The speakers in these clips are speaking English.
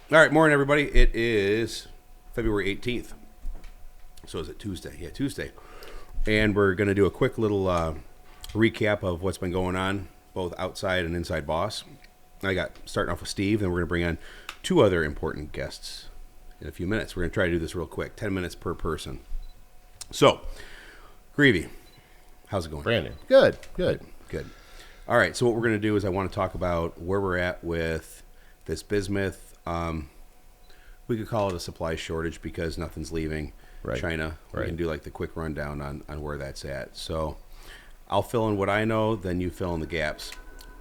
All right, morning, everybody. It is February 18th. So is it Tuesday? Yeah, Tuesday. And we're going to do a quick little recap of what's been going on, both outside and inside Boss. I got starting off with Steve, and we're going to bring on two other important guests in a few minutes. We're going to try to do this real quick, 10 minutes per person. So, Greavy, how's it going? Brandon. Good. All right, so what we're going to do is I want to talk about where we're at with this bismuth. We could call it a supply shortage because nothing's leaving China. We can do like the quick rundown on where that's at. So I'll fill in what I know, then you fill in the gaps.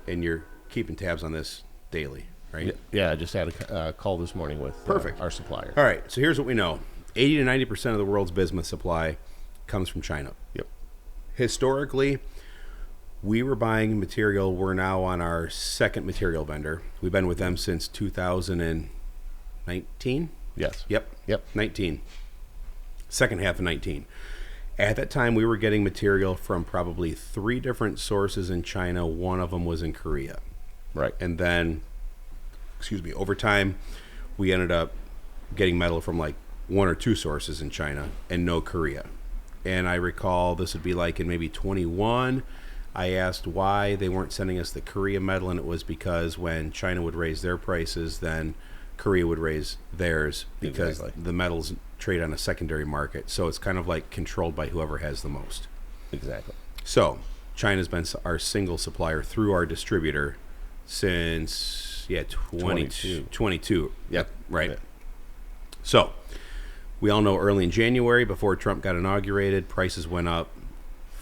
And you're keeping tabs on this daily, right? Yeah, I just had a call this morning with our supplier. All right, so here's what we know. 80 to 90% of the world's bismuth supply comes from China. Yep. Historically, we were buying material. We're now on our second material vendor. We've been with them since 2019. Yes. Yep. 19. Second half of 19. At that time, we were getting material from probably 3 different sources in China. One of them was in Korea. Right. And then, over time, we ended up getting metal from like 1 or 2 sources in China and no Korea. And I recall this would be like in maybe 21. I asked why they weren't sending us the Korea metal, and it was because when China would raise their prices, then Korea would raise theirs because the metals trade on a secondary market. So it's kind of like controlled by whoever has the most. Exactly. So China's been our single supplier through our distributor since 22. Yep. Right. Yep. So we all know early in January, before Trump got inaugurated, prices went up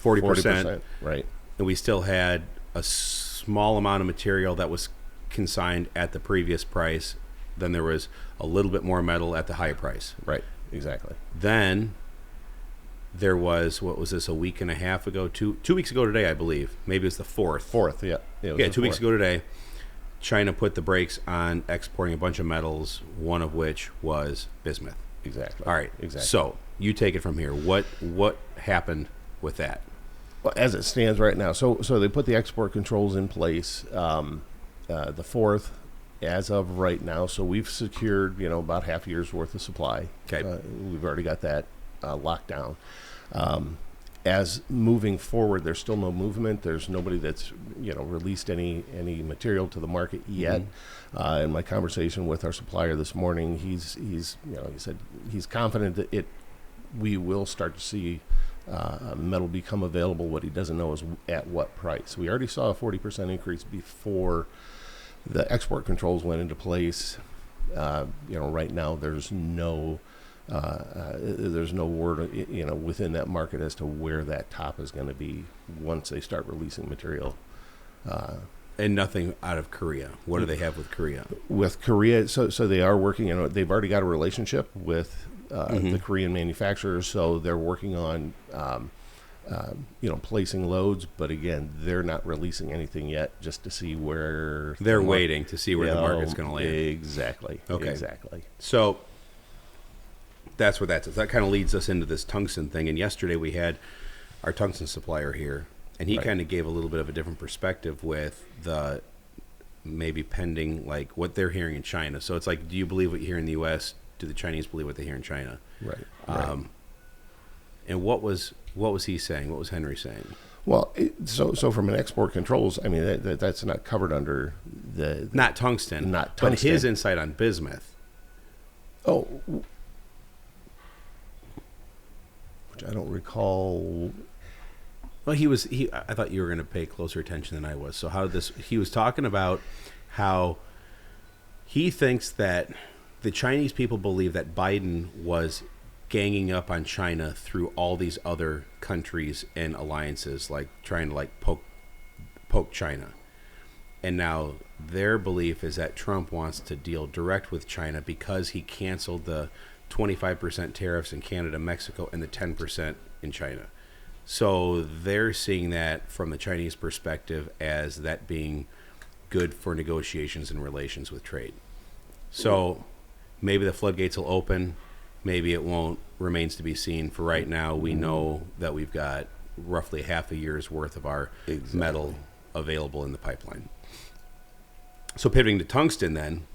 40%. Right. And we still had a small amount of material that was consigned at the previous price. Then there was a little bit more metal at the high price. Right, exactly. Then there was, what was this, a week and a half ago? 2 weeks ago today, I believe. Maybe it was the 4th. Yeah. Yeah, 2 weeks ago today, China put the brakes on exporting a bunch of metals, one of which was bismuth. Exactly. All right. Exactly. So you take it from here. What happened with that? Well, as it stands right now, so they put the export controls in place the 4th as of right now. So we've secured, about half a year's worth of supply. Okay. We've already got that locked down. As moving forward, there's still no movement. There's nobody that's released any material to the market yet. In my conversation with our supplier this morning, he said he's confident that we will start to see metal become available. What he doesn't know is at what price. We already saw a 40% increase before the export controls went into place. Right now there's no word within that market as to where that top is going to be once they start releasing material. And nothing out of Korea. What do they have with Korea? With Korea, so they are working. They've already got a relationship with the Korean manufacturers, so they're working on placing loads. But again, they're not releasing anything yet, just to see where they're waiting to see where the market's going to land. Exactly. Okay. Exactly. So that's where that's at. That kind of leads us into this tungsten thing. And yesterday we had our tungsten supplier here, and he kind of gave a little bit of a different perspective with the maybe pending, like what they're hearing in China. So it's like, do you believe what you hear in the U.S.? Do the Chinese believe what they hear in China? Right. And what was he saying? What was Henry saying? Well, so from an export controls, I mean that's not covered under the not tungsten, but his insight on bismuth. Oh, which I don't recall. Well, I thought you were going to pay closer attention than I was. So he was talking about how he thinks that the Chinese people believe that Biden was ganging up on China through all these other countries and alliances, like trying to poke China. And now their belief is that Trump wants to deal direct with China because he canceled the 25% tariffs in Canada, Mexico, and the 10% in China. So they're seeing that from the Chinese perspective as that being good for negotiations and relations with trade. So maybe the floodgates will open, maybe it won't, remains to be seen. For right now, we know that we've got roughly half a year's worth of our metal available in the pipeline. So pivoting to tungsten then,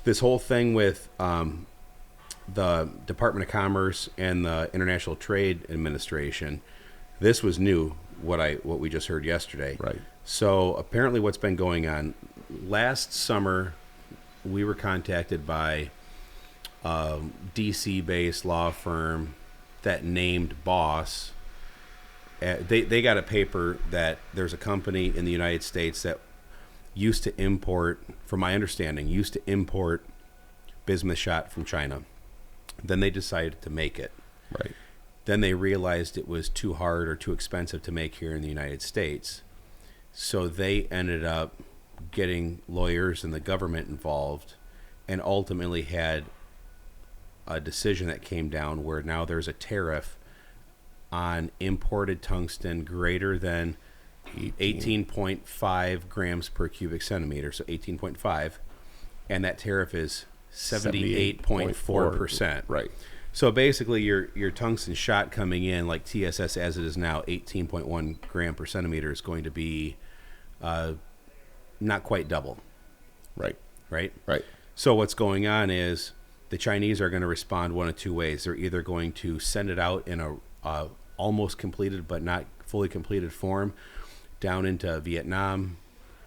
this whole thing with the Department of Commerce and the International Trade Administration, this was new. What we just heard yesterday. Right. So apparently, what's been going on last summer, we were contacted by a DC-based law firm that named Boss. They got a paper that there's a company in the United States that used to import, from my understanding, bismuth shot from China. Then they decided to make it. Right. Then they realized it was too hard or too expensive to make here in the United States. So they ended up getting lawyers and the government involved and ultimately had a decision that came down where now there's a tariff on imported tungsten greater than 18.5 grams per cubic centimeter, so 18.5, and that tariff is 78.4%. Right. So basically, your tungsten shot coming in, like TSS as it is now, 18.1 gram per centimeter, is going to be not quite double. Right. Right? Right. So what's going on is the Chinese are going to respond one of two ways. They're either going to send it out in a almost completed but not fully completed form down into Vietnam,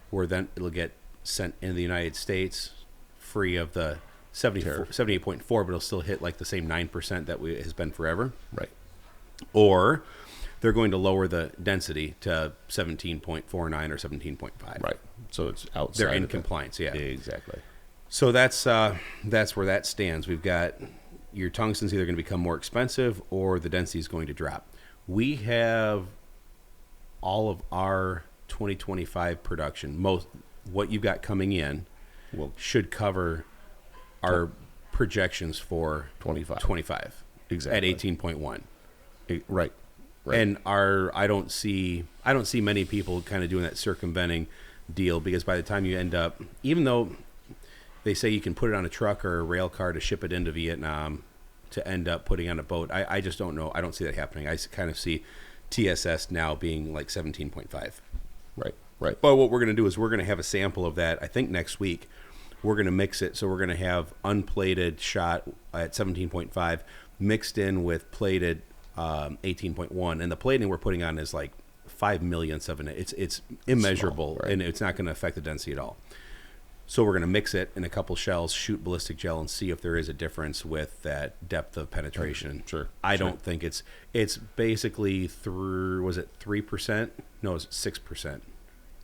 where then it'll get sent in the United States free of the 78.4, but it'll still hit like the same 9% that has been forever. Right. Or they're going to lower the density to 17.49 or 17.5. Right. So it's outside. They're in compliance, yeah. Exactly. So that's where that stands. We've got your tungsten's either going to become more expensive or the density is going to drop. We have all of our 2025 production, what you've got coming in, should cover our projections for 25 exactly at 18.1. Right. And I don't see many people kind of doing that circumventing deal, because by the time you end up, even though they say you can put it on a truck or a rail car to ship it into Vietnam to end up putting on a boat, I just don't know. I don't see that happening. I kind of see TSS now being like 17.5. Right. Right. But what we're going to do is we're going to have a sample of that, I think next week. We're going to mix it. So we're going to have unplated shot at 17.5 mixed in with plated 18.1. And the plating we're putting on is like 5 millionths of it. It's immeasurable, right. And it's not going to affect the density at all. So we're going to mix it in a couple shells, shoot ballistic gel, and see if there is a difference with that depth of penetration. Sure. I don't think it's basically through, was it 3%? No, it's 6%.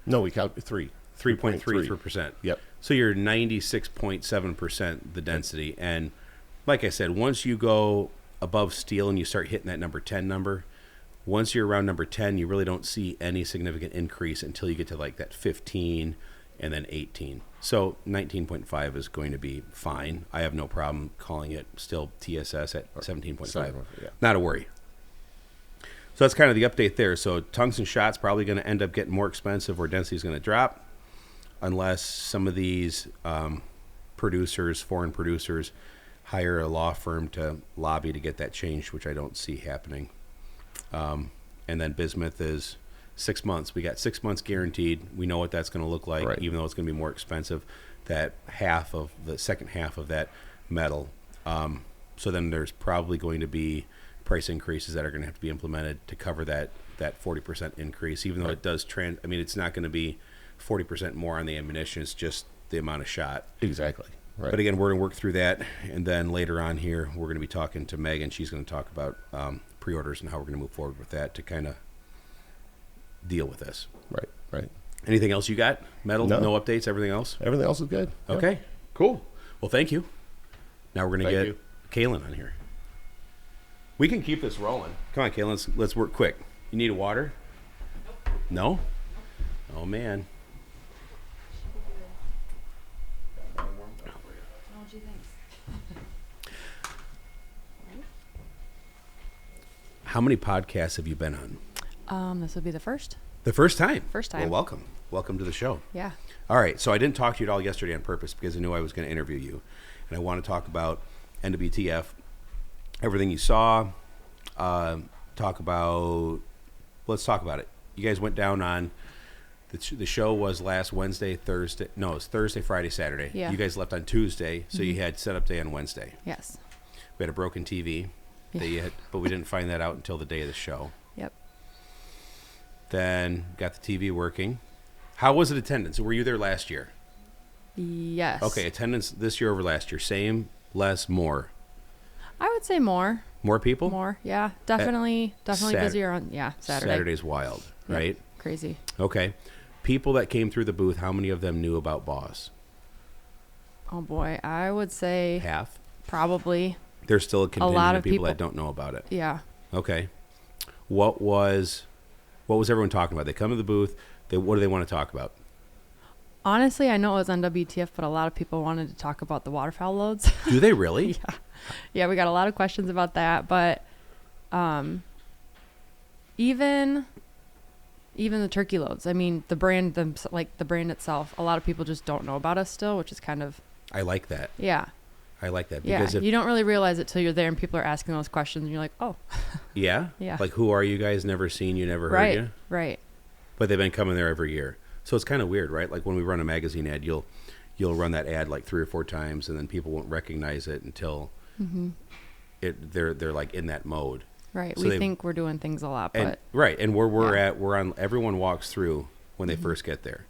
No, we count 3.33%. Yep. So you're 96.7% the density. And like I said, once you go above steel and you start hitting that number 10 number, once you're around number 10, you really don't see any significant increase until you get to like that 15 and then 18. So 19.5 is going to be fine. I have no problem calling it still TSS at 17.5. Yeah. Not a worry. So that's kind of the update there. So tungsten shot's probably going to end up getting more expensive, or density is going to drop, unless some of these foreign producers, hire a law firm to lobby to get that changed, which I don't see happening. And then bismuth is 6 months. We got 6 months guaranteed. We know what that's going to look like, right. Even though it's going to be more expensive. That the second half of that metal. So then there's probably going to be price increases that are going to have to be implemented to cover that 40% increase, even though right. it does it's not going to be 40% more on the ammunition. It's just the amount of shot. Exactly. Right. But again, we're going to work through that, and then later on here, we're going to be talking to Megan. She's going to talk about pre-orders and how we're going to move forward with that to kind of deal with this. Right. Right. Anything else you got? Metal? No updates? Everything else? Everything else is good. Okay. Yep. Cool. Well, thank you. Now we're going to get Kaylin on here. We can keep this rolling. Come on, Kaylin. Let's work quick. You need a water? No? Oh, man. How many podcasts have you been on? This will be the first. The first time? First time. Well, welcome. Welcome to the show. Yeah. All right. So I didn't talk to you at all yesterday on purpose because I knew I was going to interview you. And I want to talk about NWTF, everything you saw. Let's talk about it. You guys went down on the show was last Wednesday, Thursday. No, it was Thursday, Friday, Saturday. Yeah. You guys left on Tuesday, so you had setup day on Wednesday. Yes. We had a broken TV, but we didn't find that out until the day of the show. Yep. Then got the TV working. How was it attendance? Were you there last year? Yes. Okay, attendance this year over last year. Same, less, more. I would say more. More people? More. Yeah. Definitely busier on Saturday. Saturday's wild, right? Yep. Crazy. Okay. People that came through the booth, how many of them knew about Boss? Oh boy, I would say Half? probably. There's still a contingent lot of of people people. that don't know about it. Yeah. Okay. What was everyone talking about? They come to the booth. What do they want to talk about? Honestly, I know it was on WTF, but a lot of people wanted to talk about the waterfowl loads. Do they really? Yeah. Yeah, we got a lot of questions about that, but even the turkey loads. I mean, the brand itself, a lot of people just don't know about us still, which is kind of I like that. yeah. I like that Yeah, because you don't really realize it till you're there and people are asking those questions and you're like, "Oh." yeah? Yeah. Like, who are you guys? Never seen you, never heard Right. you. Right. But they've been coming there every year. So it's kind of weird, right? Like when we run a magazine ad, you'll run that ad like 3 or 4 times and then people won't recognize it until they're like in that mode. Right. So we think we're doing things a lot, And but right, and where we're Yeah. at, we're on. Everyone walks through when they first get there.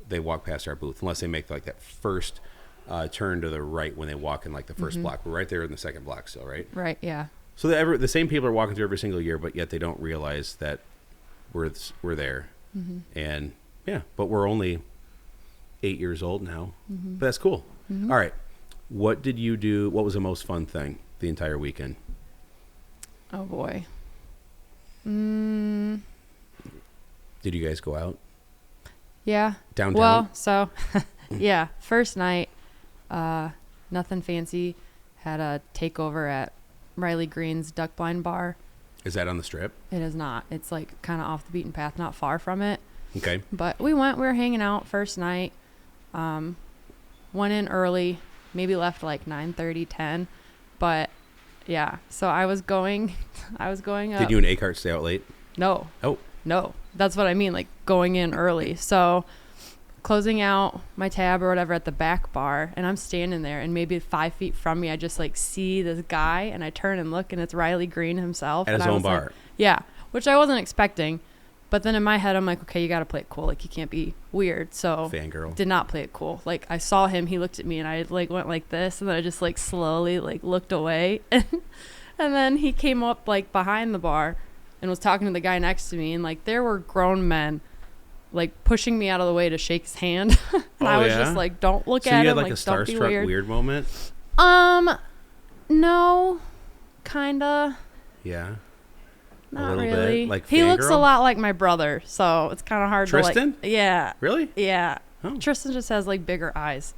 They walk past our booth, unless they make like that first turn to the right when they walk in like the 1st block. We're right there in the 2nd block still, right? right, yeah. So the same people are walking through every single year, but yet they don't realize that we're there. And yeah, but we're only 8 years old now. But that's cool. All right, what did you do? What was the most fun thing the entire weekend? Oh boy. Did you guys go out Yeah. downtown? Well, so yeah, first night, nothing fancy. Had a takeover at Riley Green's Duck Blind Bar. Is that on the Strip? It is not. It's like kind of off the beaten path, not far from it. Okay. But we were hanging out first night. Went in early, maybe left like 9:30, 10. But yeah, so I was going up. Did you and A-Cart stay out late? No. Oh. No. That's what I mean, like going in early. So closing out my tab or whatever at the back bar, and I'm standing there, and maybe 5 feet from me, I just like see this guy, and I turn and look, and it's Riley Green himself. At and his I own was bar. like, yeah, which I wasn't expecting. But then in my head, I'm like, okay, you got to play it cool. Like, you can't be weird. So Fangirl. did not play it cool. Like, I saw him, he looked at me, and I like went like this, and then I just like slowly like looked away. And then he came up like behind the bar and was talking to the guy next to me, and like there were grown men like pushing me out of the way to shake his hand. And I was just like, don't look So at you him. had like a don't be starstruck weird moment? No, kinda. Yeah. Not little really. bit, like he looks a fangirl? lot like my brother, so it's kind of hard Tristan? to like. Yeah. Really? Yeah. Oh. Tristan just has like bigger eyes.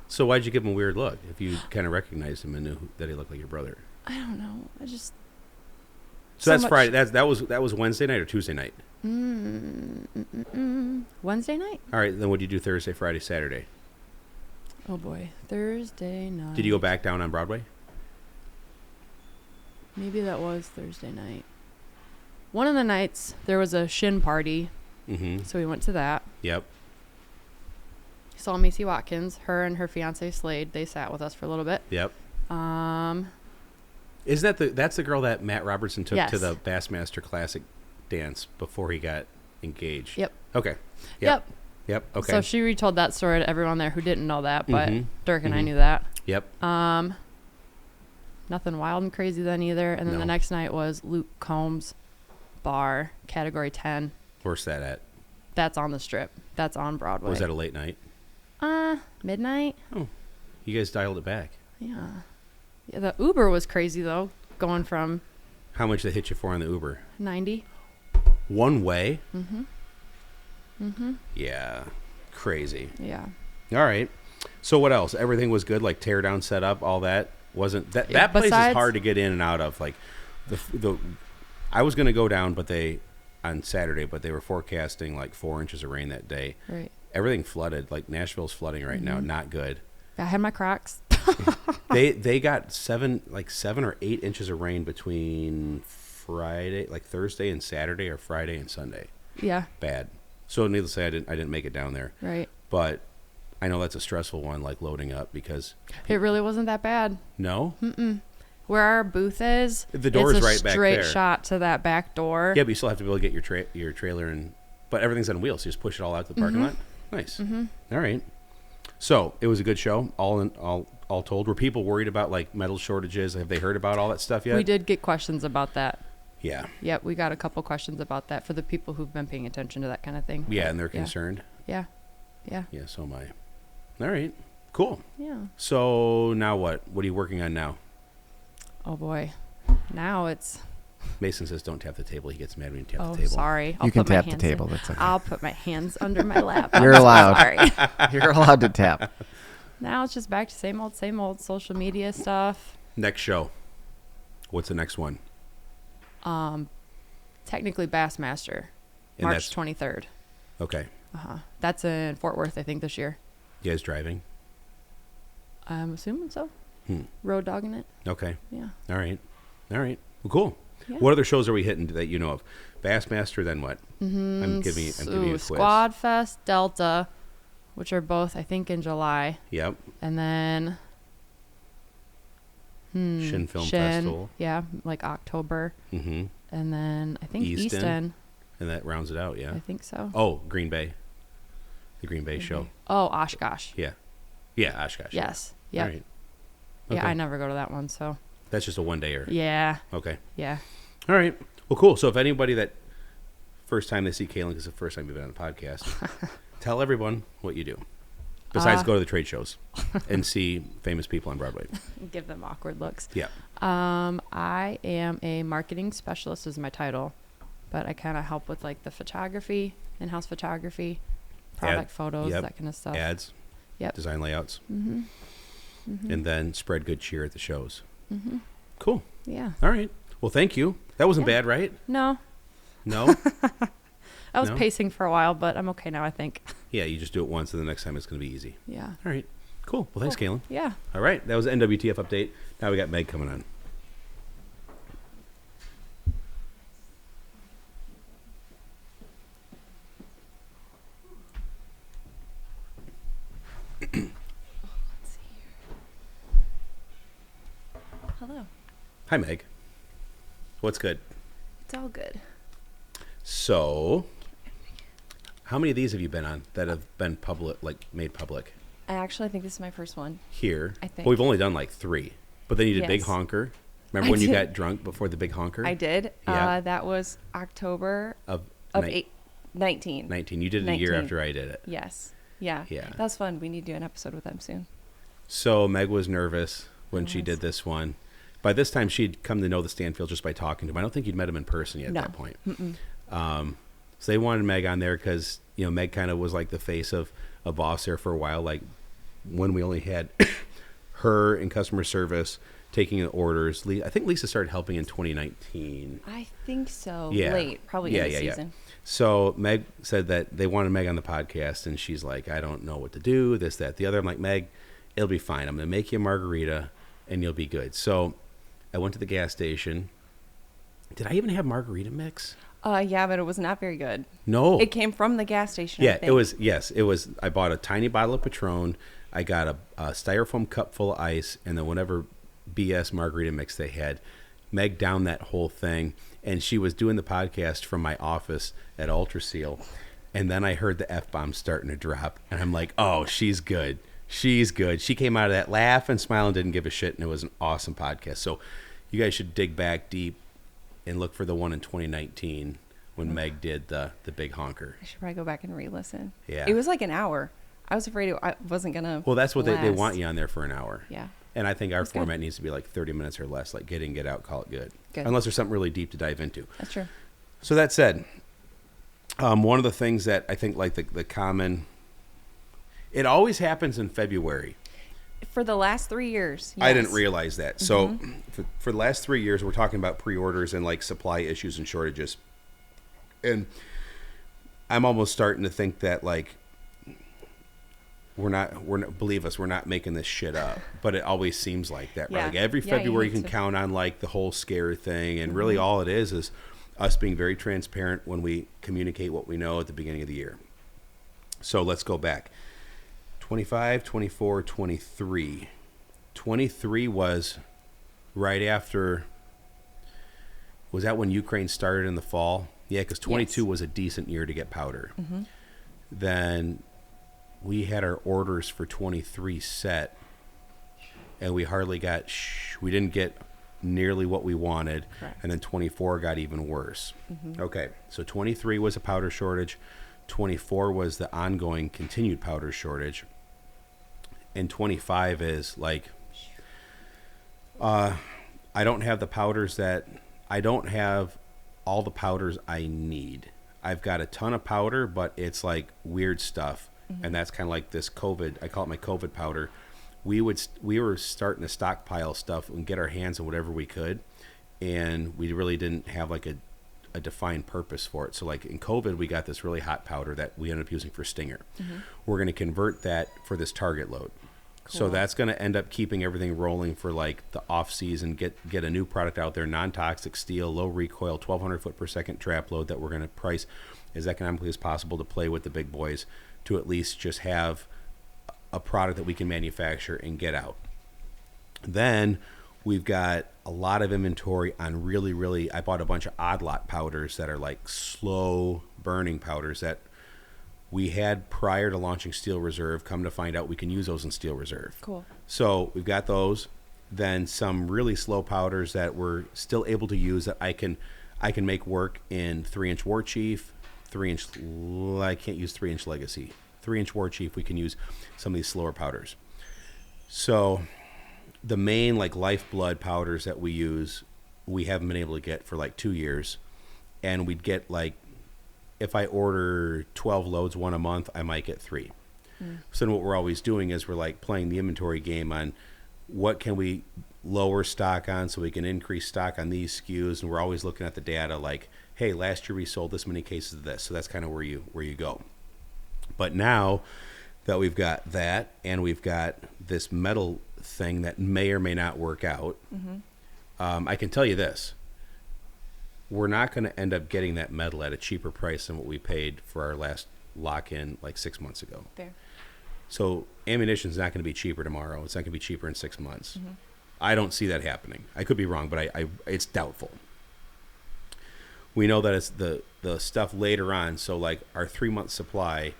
So why'd you give him a weird look if you kind of recognized him and knew that he looked like your brother? I don't know. I just. So that's Friday. That was Wednesday night or Tuesday night? Wednesday night? All right. Then what did you do Thursday, Friday, Saturday? Oh boy, Thursday night. Did you go back down on Broadway? Maybe that was Thursday night. One of the nights there was a shin party, so we went to that. Yep. Saw Macy Watkins, her and her fiance Slade. They sat with us for a little bit. Yep. Is that's the girl that Matt Robertson took to the Bassmaster Classic dance before he got engaged? Yep. Okay. Yep. Okay. So she retold that story to everyone there who didn't know that, but Dirk and I knew that. Yep. Nothing wild and crazy then either. And then the next night was Luke Combs Bar, Category 10. Where's that at? That's on the Strip. That's on Broadway. Was that a late night? Midnight. Oh, you guys dialed it back. Yeah. Yeah. The Uber was crazy though, going from. How much they hit you for on the Uber? 90. One way. Yeah, crazy. Yeah. All right. So what else? Everything was good. Like tear down, set up, all that wasn't that. That place is hard to get in and out of. Like the I was gonna go down, but on Saturday, but they were forecasting like 4 inches of rain that day. Right. Everything flooded. Like Nashville's flooding right now. Not good. I had my Crocs. They got 7 or 8 inches of rain between Friday, like Thursday and Saturday, or Friday and Sunday. Yeah. Bad. So needless to say, I didn't make it down there. Right. But I know that's a stressful one, like loading up, because It really wasn't that bad. no, Where our booth is, the door is it's a right back straight there. shot to that back door. Yeah, but you still have to be able to get your trailer and, but everything's on wheels. So you just push it all out to the parking lot. Nice. All right. So it was a good show. All told, were people worried about like metal shortages? Have they heard about all that stuff yet? We did get questions about that. Yeah. Yep, we got a couple questions about that for the people who've been paying attention to that kind of thing. Yeah, and they're concerned. Yeah. Yeah. Yeah, so am I. All right. Cool. Yeah. So now what? What are you working on now? Oh boy. Now it's. Mason says don't tap the table. He gets mad when you tap Oh, the table. sorry. You can put my tap the hands table. in- That's okay. I'll put my hands under my lap. You're I'm so allowed. Sorry. You're allowed to tap. Now it's just back to same old social media stuff. Next show. What's the next one? Technically Bassmaster, And March that's 23rd. okay. That's in Fort Worth, I think, this year. You guys driving? I'm assuming so. Hmm. Road dogging it. Okay. Yeah. All right. All right. Well, cool. Yeah. What other shows are we hitting that you know of? Bassmaster, then what? I'm giving you a quiz. Squad Fest, Delta, which are both, I think, in July. Yep. And then Shin Film Festival. Yeah, like October. Mm-hmm. And then I think Easton. Easton. And that rounds it out, yeah. I think so. Oh, Green Bay. The Green Bay show. Oh, Oshkosh. Yeah. Yeah, Oshkosh. Yes. Yeah. Yep. All right. Yeah, Okay. I never go to that one, so. That's just a one-dayer. Yeah. Okay. Yeah. All right. Well, cool. So if anybody that first time they see Kaylin, because it's the first time you've been on the podcast, tell everyone what you do. Besides go to the trade shows and see famous people on Broadway. Give them awkward looks. Yeah. I am a marketing specialist is my title, but I kind of help with like the photography, in-house photography, product photos, yep. that kind of stuff. Ads. Yep. Design layouts. Mm-hmm. And then spread good cheer at the shows. Mm-hmm. Cool. Yeah. All right. Well, thank you. That wasn't Yeah. bad, right? No, No? I was No? pacing for a while, but I'm okay now, I think. Yeah, you just do it once and the next time it's going to be easy. Yeah. All right. Cool. Well, thanks, Kaylin. Yeah. All right. That was the NWTF update. Now we got Meg coming on. Hello. Hi, Meg. What's good? It's all good. So, how many of these have you been on that have been public, like made public? I actually think this is my first one. Here. I think. Well, we've only done like 3. But then you did Big Yes. Honker. Remember I when you did. got drunk before the Big Honker? I did. Yeah. That was October Of of 19. 19. You did it a year 19. after I did it. Yes. Yeah. Yeah. That was fun. We need to do an episode with them soon. So Meg was nervous when she was. did this one. By this time, she'd come to know the Stanfield just by talking to him. I don't think you'd met him in person yet No. at that point. So they wanted Meg on there because, you know, Meg kind of was like the face of a boss there for a while. Like when we only had her in customer service taking the orders. I think Lisa started helping in 2019. I think so. Yeah. Late. Probably in the season. So Meg said that they wanted Meg on the podcast, and she's like, I don't know what to do, this, that, the other. I'm like, Meg, it'll be fine. I'm going to make you a margarita, and you'll be good. So I went to the gas station. Did I even have margarita mix? Yeah, but it was not very good. No. It came from the gas station. I Yeah, think. it was. Yes, it was. I bought a tiny bottle of Patron. I got a styrofoam cup full of ice, and then whatever BS margarita mix they had. Meg downed that whole thing, and she was doing the podcast from my office at Ultraseal, and then I heard the F-bomb starting to drop, and I'm like, oh, she's good. She's good. She came out of that laughing, smiling, didn't give a shit, and it was an awesome podcast. So you guys should dig back deep and look for the one in 2019 when Meg did the Big Honker. I should probably go back and re-listen. Yeah. It was like an hour. I was afraid I wasn't going to. Well, that's what they last. want you on there for an hour. Yeah. And I think our That's good. format needs to be like 30 minutes or less, like get in, get out, call it good. Good. Unless there's something really deep to dive into. That's true. So that said, one of the things that I think like the common, it always happens in February. For the last 3 years. I didn't yes. realize that. So for the last 3 years, we're talking about pre-orders and like supply issues and shortages. And I'm almost starting to think that like, we're not, believe us, we're not making this shit up, but it always seems like that, right? Yeah. Like every Yeah, you February you need can to- count on like the whole scare thing. And really all it is us being very transparent when we communicate what we know at the beginning of the year. So let's go back. 25, 24, 23. 23 was right after, was that when Ukraine started in the fall? Yeah, because 22 Yes. was a decent year to get powder. Mm-hmm. Then we had our orders for 23 set, and we hardly got, we didn't get nearly what we wanted. Correct. And then 24 got even worse. Okay, so 23 was a powder shortage. 24 was the ongoing continued powder shortage. And 25 is like, I don't have the powders that, I don't have all the powders I need. I've got a ton of powder, but it's like weird stuff. And that's kind of like this COVID, I call it my COVID powder. We were starting to stockpile stuff and get our hands on whatever we could. And we really didn't have like a defined purpose for it. So like in COVID, we got this really hot powder that we ended up using for Stinger. We're going to convert that for this target load. So Cool. that's going to end up keeping everything rolling for like the off season, get a new product out there, non-toxic steel, low recoil, 1200 foot per second trap load that we're going to price as economically as possible to play with the big boys, to at least just have a product that we can manufacture and get out. Then we've got a lot of inventory on really, I bought a bunch of odd lot powders that are like slow burning powders that we had prior to launching Steel Reserve. Come to find out we can use those in Steel Reserve. Cool. So we've got those. Then some really slow powders that we're still able to use that I can make work in 3-inch War Chief, 3-inch, I can't use 3-inch Legacy. 3-inch War Chief, we can use some of these slower powders. So the main like lifeblood powders that we use, we haven't been able to get for like 2 years. And we'd get like, if I order 12 loads, one a month, I might get 3. So then what we're always doing is we're like playing the inventory game on what can we lower stock on so we can increase stock on these SKUs. And we're always looking at the data like, hey, last year we sold this many cases of this. So that's kind of where you go. But now that we've got that and we've got this metal thing that may or may not work out, I can tell you this. We're not going to end up getting that metal at a cheaper price than what we paid for our last lock-in like 6 months ago. Fair. So ammunition is not going to be cheaper tomorrow. It's not going to be cheaper in 6 months. I don't see that happening. I could be wrong, but I it's doubtful. We know that it's the stuff later on. So like our 3-month supply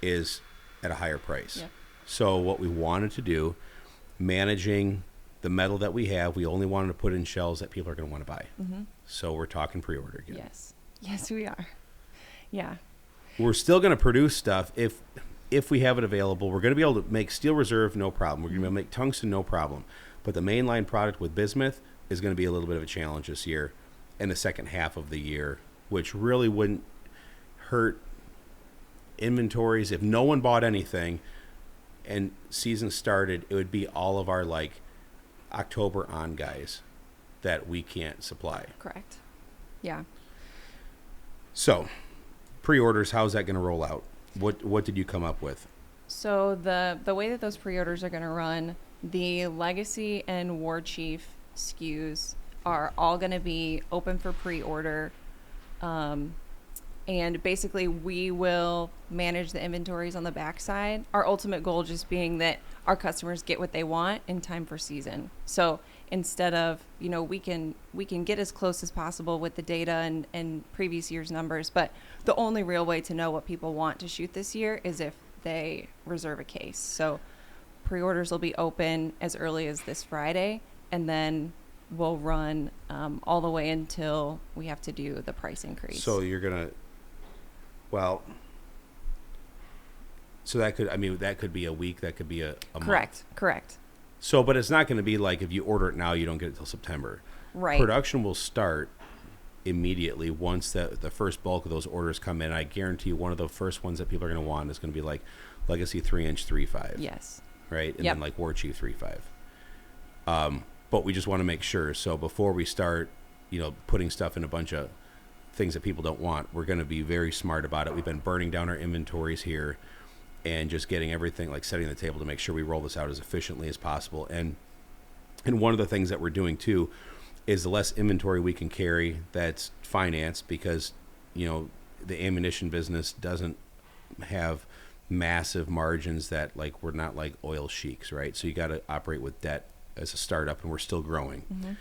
is at a higher price. Yep. So what we wanted to do, managing the metal that we have, we only wanted to put in shells that people are going to want to buy. So we're talking pre-order again. Yes. Yes, we are. Yeah. We're still going to produce stuff if we have it available. We're going to be able to make Steel Reserve, no problem. We're going to be able to make tungsten, no problem. But the mainline product with bismuth is going to be a little bit of a challenge this year in the second half of the year, which really wouldn't hurt inventories. If no one bought anything and season started, it would be all of our like October on guys that we can't supply. Correct. Yeah. So pre-orders, how's that going to roll out? What did you come up with? So the way that those pre-orders are going to run, the Legacy and War Chief SKUs are all going to be open for pre-order. And basically we will manage the inventories on the backside. Our ultimate goal just being that our customers get what they want in time for season. So instead of, we can get as close as possible with the data and previous year's numbers, but the only real way to know what people want to shoot this year is if they reserve a case. So pre-orders will be open as early as this Friday, and then we'll run all the way until we have to do the price increase. So you're going to, so that could be a week, that could be a month. Correct. So, but it's not going to be like if you order it now, you don't get it till September. Right. Production will start immediately once the first bulk of those orders come in. I guarantee you one of the first ones that people are going to want is going to be like Legacy 3-inch 3.5. Yes. Right? And Yep. then like War Chief 3.5. But we just want to make sure. So before we start, putting stuff in a bunch of things that people don't want, we're going to be very smart about it. We've been burning down our inventories here and just getting everything, like setting the table to make sure we roll this out as efficiently as possible. And one of the things that we're doing too is the less inventory we can carry that's financed, because, the ammunition business doesn't have massive margins that, like, we're not like oil sheiks, right? So you got to operate with debt as a startup, and we're still growing. Mm-hmm.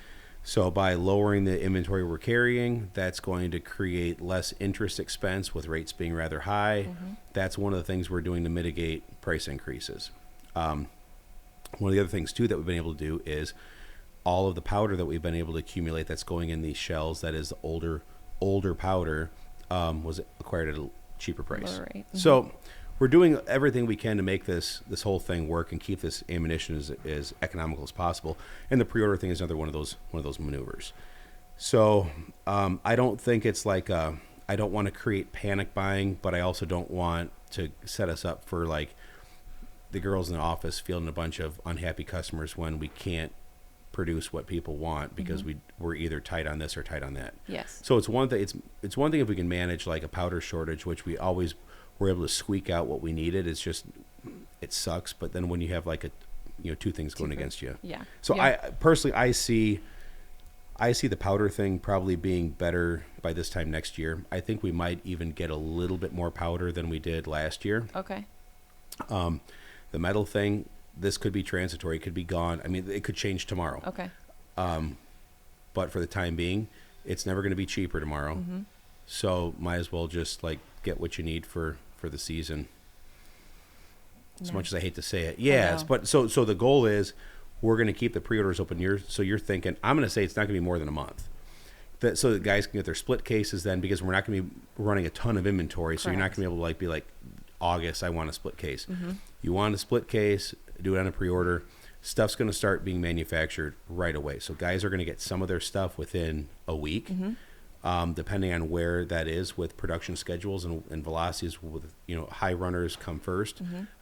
So by lowering the inventory we're carrying, that's going to create less interest expense with rates being rather high. Mm-hmm. That's one of the things we're doing to mitigate price increases. One of the other things too that we've been able to do is all of the powder that we've been able to accumulate that's going in these shells, that is the older powder, was acquired at a cheaper price. Lower rate. Mm-hmm. So we're doing everything we can to make this whole thing work and keep this ammunition as economical as possible. And the pre-order thing is another one of those maneuvers. So I don't think it's like I don't want to create panic buying, but I also don't want to set us up for like the girls in the office fielding a bunch of unhappy customers when we can't produce what people want because we're either tight on this or tight on that. Yes. So it's one thing. It's one thing if we can manage like a powder shortage, which we always were able to squeak out what we needed. It's just it sucks. But then when you have like two things going against you. Yeah. So yeah. I personally I see the powder thing probably being better by this time next year. I think we might even get a little bit more powder than we did last year. Okay. The metal thing, this could be transitory. It could be gone. I mean, it could change tomorrow. Okay. But for the time being, it's never going to be cheaper tomorrow. Mm-hmm. So might as well just like get what you need for the season. As much as I hate to say it. Yes, but so the goal is we're going to keep the pre-orders open. So you're thinking, I'm going to say it's not going to be more than a month. So that guys can get their split cases then, because we're not going to be running a ton of inventory. So you're not going to be able to be like August, I want a split case. Mm-hmm. You want a split case, do it on a pre-order. Stuff's going to start being manufactured right away. So guys are going to get some of their stuff within a week, depending on where that is with production schedules and velocities. With high runners come first.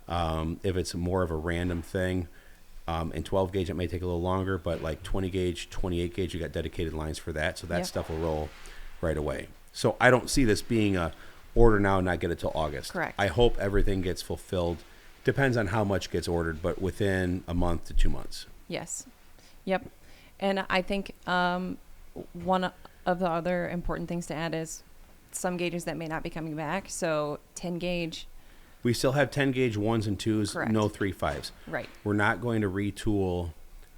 If it's more of a random thing, in 12 gauge it may take a little longer, but like 20 gauge, 28 gauge, you got dedicated lines for that. So that stuff will roll right away. So I don't see this being a order now and not get it till August. Correct. I hope everything gets fulfilled. Depends on how much gets ordered, but within a month to 2 months. Yes. Yep. And I think one of the other important things to add is some gauges that may not be coming back. So 10 gauge. We still have 10 gauge 1s and 2s, Correct. no 3.5s. Right. We're not going to retool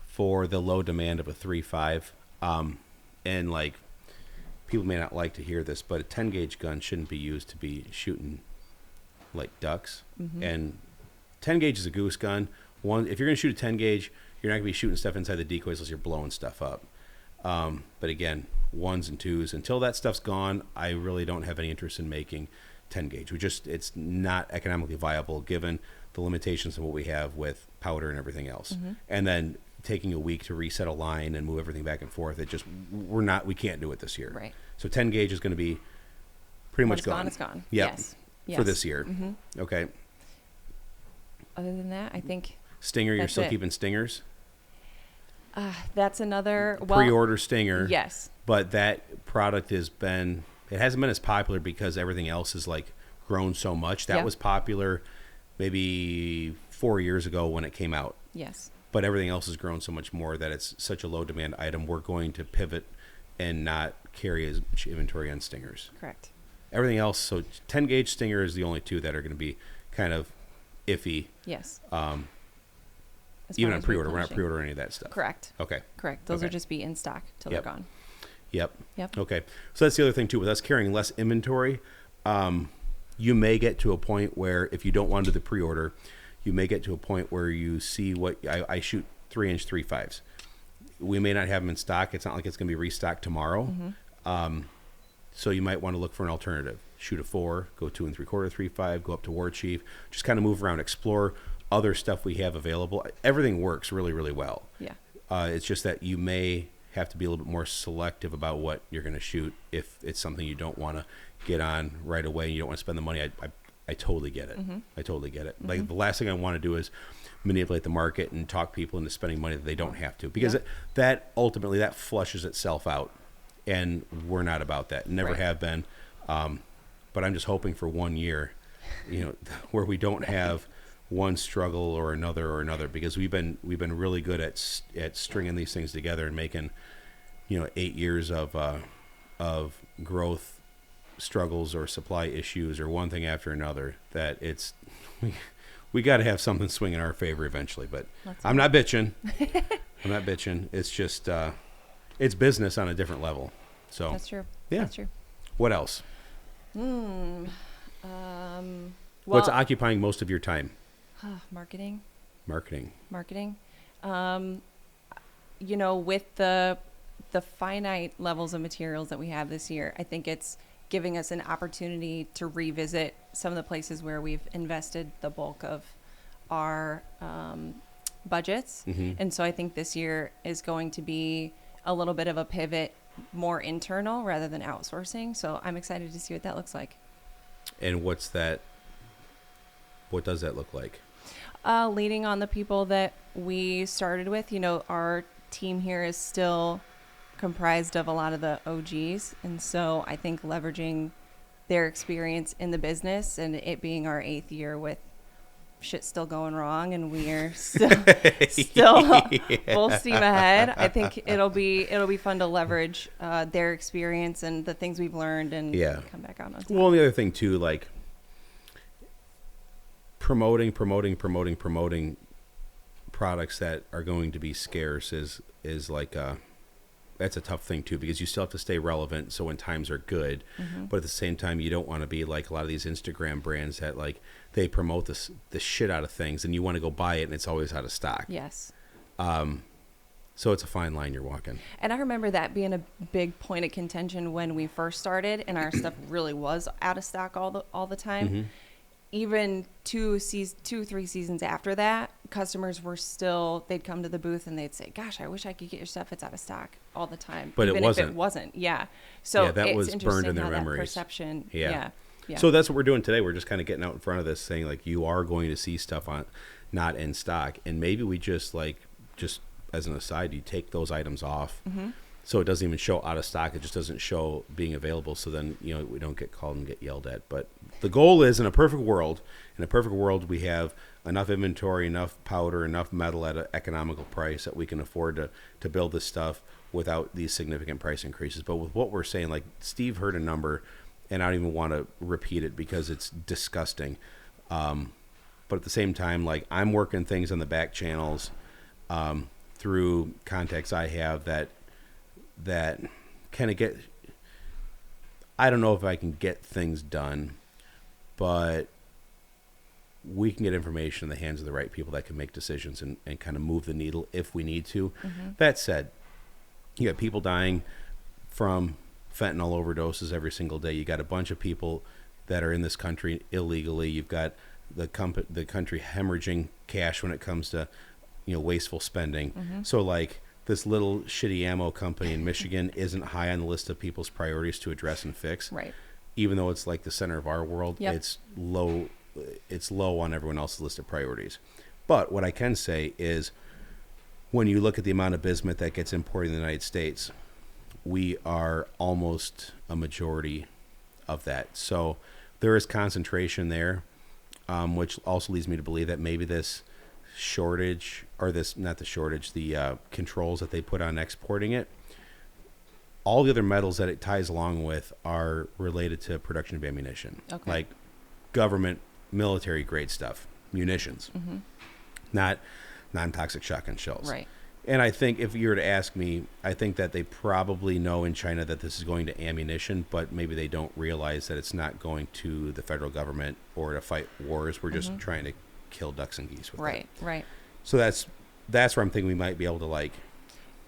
for the low demand of a 3.5. And like, people may not like to hear this, but a 10 gauge gun shouldn't be used to be shooting like ducks. And 10 gauge is a goose gun. If you're going to shoot a 10 gauge, you're not going to be shooting stuff inside the decoys unless you're blowing stuff up. But again, 1s and 2s, until that stuff's gone, I really don't have any interest in making 10 gauge. It's not economically viable given the limitations of what we have with powder and everything else. And then taking a week to reset a line and move everything back and forth, we can't do it this year. Right. So 10 gauge is going to be pretty much gone. It's gone. Yep. Yes. For this year. Okay. Other than that, I think Stinger, you're that's still it. keeping Stingers? That's another Pre-order Stinger. Yes. But that product it hasn't been as popular because everything else has like grown so much. That was popular maybe 4 years ago when it came out. Yes. But everything else has grown so much more that it's such a low demand item. We're going to pivot and not carry as much inventory on Stingers. Correct. Everything else, so 10 gauge Stinger is the only two that are going to be kind of iffy. Yes. As Even far on as pre-order, we're not replenishing. pre-ordering any of that stuff. Correct. Okay. Correct. Those will Okay. just be in stock till Yep. they're gone. Yep. Yep. Okay. So that's the other thing too. With us carrying less inventory, you may get to a point where if you don't want to do the pre-order, you may get to a point where you see what I shoot 3-inch 3.5s. We may not have them in stock. It's not like it's going to be restocked tomorrow. So you might want to look for an alternative. Shoot a 4, go 2 3/4 3.5, go up to War Chief. Just kind of move around, explore other stuff we have available. Everything works really, really well. Yeah. It's just that you may have to be a little bit more selective about what you're going to shoot if it's something you don't want to get on right away and you don't want to spend the money. I totally get it. I totally get it. Like the last thing I want to do is manipulate the market and talk people into spending money that they don't have to, because that ultimately that flushes itself out, and we're not about that. Never have been. But I'm just hoping for 1 year, where we don't have one struggle or another, because we've been really good at stringing these things together and 8 years of growth struggles or supply issues or one thing after another, that we got to have something swing in our favor eventually. But I'm not bitching. I'm not bitching. It's just it's business on a different level. So That's true. Yeah. That's true. What else? What's occupying most of your time? Marketing. Marketing. With the finite levels of materials that we have this year, I think it's giving us an opportunity to revisit some of the places where we've invested the bulk of our budgets. Mm-hmm. And so I think this year is going to be a little bit of a pivot, more internal rather than outsourcing. So I'm excited to see what that looks like. And what does that look like? Leaning on the people that we started with. Our team here is still comprised of a lot of the OGs. And so I think leveraging their experience in the business, and it being our 8th year with shit still going wrong and we're still full steam ahead. I think it'll be fun to leverage their experience and the things we've learned and come back out on top. Well, and the other thing too, like promoting products that are going to be scarce is like that's a tough thing too, because you still have to stay relevant. So when times are good, but at the same time, you don't want to be like a lot of these Instagram brands that like they promote the shit out of things, and you want to go buy it, and it's always out of stock. Yes. So it's a fine line you're walking. And I remember that being a big point of contention when we first started, and our stuff really was out of stock all the time. Mm-hmm. Even 3 seasons after that, customers were still, they'd come to the booth and they'd say, gosh, I wish I could get your stuff. It's out of stock all the time. But even it wasn't. if it wasn't. Yeah. So that it's was burned interesting in their how that memories. Perception. Yeah. Yeah. So that's what we're doing today. We're just kind of getting out in front of this, saying like, you are going to see stuff not in stock. And maybe we just as an aside, you take those items off. Mm-hmm. So it doesn't even show out of stock. It just doesn't show being available. So then, we don't get called and get yelled at. But the goal is, in a perfect world, we have enough inventory, enough powder, enough metal at an economical price that we can afford to build this stuff without these significant price increases. But with what we're saying, like Steve heard a number, and I don't even want to repeat it because it's disgusting. But at the same time, like I'm working things on the back channels through contacts I have that kind of get, I don't know if I can get things done, but we can get information in the hands of the right people that can make decisions and kind of move the needle if we need to. Mm-hmm. That said, you got people dying from fentanyl overdoses every single day. You got a bunch of people that are in this country illegally. You've got the country hemorrhaging cash when it comes to wasteful spending. Mm-hmm. So like this little shitty ammo company in Michigan isn't high on the list of people's priorities to address and fix. Right. Even though it's like the center of our world, Yep. it's low on everyone else's list of priorities. But what I can say is, when you look at the amount of bismuth that gets imported in the United States, we are almost a majority of that. So there is concentration there, which also leads me to believe that maybe this shortage, or the controls that they put on exporting it, all the other metals that it ties along with are related to production of ammunition. Okay. Like government, military grade stuff, munitions, not non-toxic shotgun shells. Right. And I think if you were to ask me, I think that they probably know in China that this is going to ammunition, but maybe they don't realize that it's not going to the federal government or to fight wars. We're just trying to kill ducks and geese with it. Right. So that's where I'm thinking we might be able to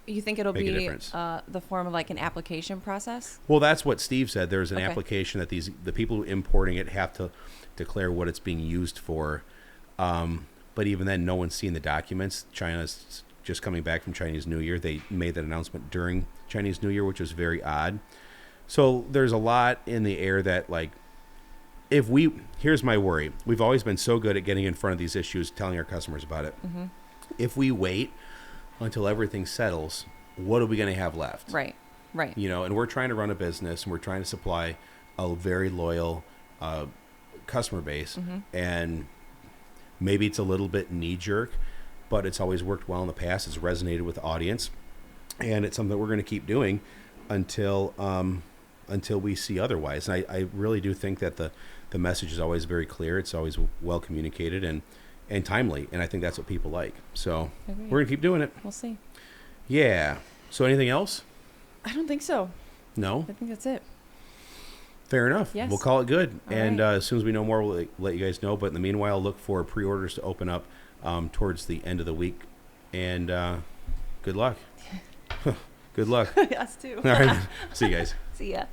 You think it'll make a be difference. the form of like an application process? Well, that's what Steve said. There's an Okay. application that the people who importing it have to declare what it's being used for. But even then, no one's seen the documents. China's just coming back from Chinese New Year. They made that announcement during Chinese New Year, which was very odd. So there's a lot in the air that here's my worry. We've always been so good at getting in front of these issues, telling our customers about it. Mm-hmm. If we wait until everything settles, what are we going to have left? Right. And we're trying to run a business, and we're trying to supply a very loyal customer base. And maybe it's a little bit knee-jerk, but it's always worked well in the past. It's resonated with the audience. and it's something that we're going to keep doing until we see otherwise. And I really do think that the message is always very clear. It's always well communicated and timely, and I think that's what people like. So Agreed. we're going to keep doing it. We'll see. Yeah. So anything else? I don't think so. No? I think that's it. Fair enough. Yes. We'll call it good. All And right. as soon as we know more, we'll let you guys know. But in the meanwhile, look for pre-orders to open up towards the end of the week. And good luck. Good luck. Us too. All right. See you guys. See ya.